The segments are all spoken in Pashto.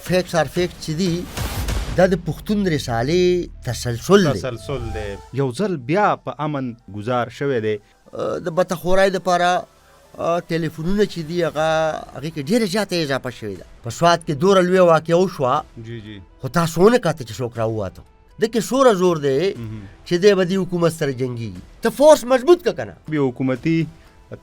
فیکس آر فیکس چې دي دا د پښتون رسالې تسلسل دی. یو ځل بیا په امن گزار شوی دی. د بتخورای دپاره ټلیفونونه چې دي هغې کې ډېره زیاته اضافه شوې ده. په سوات کې دومره لویه واقعه وشوه خو تاسو ونه کاته چې څوک راوواته. دکې سوره زور دی چې دی به دې حکومت سره جنګېږي. ته فورس مضبوط که که نه. بیا حکومتي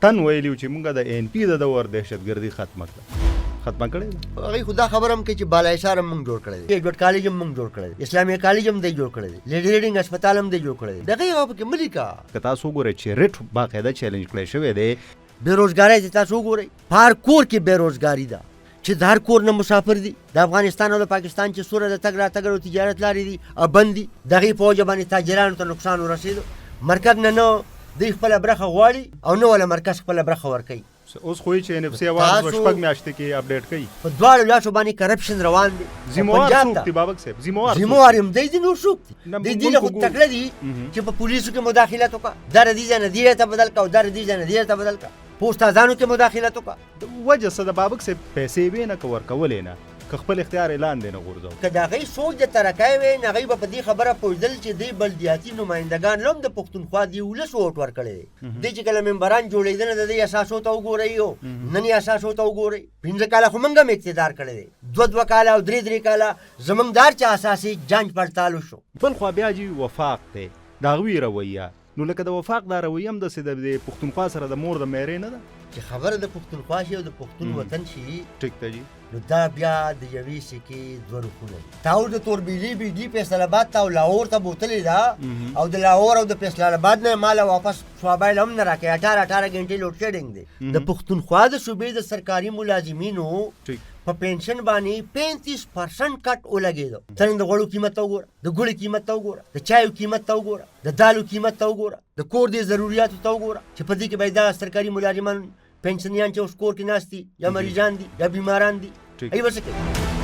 تن ویلي و چې مونږ د ان پي د دور دهشتګردي ختمه کړې ده. هغوی خو دا خبره هم کوي چې بالا حصار هم مونږ جوړ کړی دی، ایډورډ کالج هم مونږ جوړ کړی دی، اسلامي کالج هم دی جوړ کړی دی، لیډي ریډینګ هسپتال هم دی جوړ کړی دی. دغه هغه پکې مه لیکه. که تاسو وګورئ چې ریټ باقاعده چیلنج کړی شوی دی. بېروزګارۍ ته تاسو وګورئ، په هر کور کې بېروزګاري ده چې د هر کور نه مسافر دي. د افغانستان او د پاکستان چې سوره د تګ راتګ او تجارت لارې دي بند دي. د هغې په وجه باندې تاجرانو ته نقصان ورسېدو. مرکز نه دوی خپله برخه غواړي او نه وله مرکز خپله برخه ورکوي. اوس خو چې ان اف سی اواز په شپږ میاشتې کې اپډیټ کوي. په دواړو لاسو باندې کرپشن روان دی. ذموار څوک دي بابک صاحب؟ ذموار هم دی نور څوک دي؟ د دې له خو تکړه دي چې په پولیسو کې مداخلت وکړه، دا د دې ځای نه دې ته بدل کړه او دا د دې ځای نه دې ته بدل کړه. په استادانو کې مداخلت وکړه. وجه څه د بابک صاحب؟ پیسې به نه ورکولې نه، که خپل اختیار اعلان دی نه غورځو. که د هغوی سوچ د ترقۍ وی نو هغوی به په دې خبره پوهېدل چې دوی بلدیاتي نمایندګان هم د پښتونخوا دې ولس ووټ ورکړی دی. دوی چې کله ممبران جوړېدنه د دوی اساسو ته وګورئ او نن یې اساسو ته وګورئ. 15 کاله خو موږ هم اقتدار کړی دی، 2 کاله او 3 کاله زموږ د هر چا اساسي جانچ پړتال وشو. بل خوا بیا جي وفاق دی، د هغوی رویه نو لکه د وفاق دا رویه هم داسې د پښتونخوا سره د مور د میرې نه ده چې خبره د پښتونخوا شي او د پښتون وطن شي. ټیک ته جي. نو دا بیا د یوې سکې 2 رخونه دي. تاول د توربیلي بیډي فیصل آباد ته او لاهور ته بوتلې ده او د لاهور او د فیصل آباد نه مال واپس موبایل هم نه راکوي. 18 غنټې لوډ شیډینګ دی. د پښتونخوا د صوبې د سرکاري ملازمینو په پنشن باندې 35% کټ ولګېدو. ته نن د غوړو قیمت ته وګوره، د ګوړې قیمت ته وګوره، د چایو قیمت ته وګوره، د دالو قیمت ته وګوره، د کور د ضروریاتو ته وګوره چې په دې کې باید دا سرکاري ملازمان پنشنیان چې اوس کور کې ناست دي یا مریضان دي یا بیماران دي ای به څه کوي؟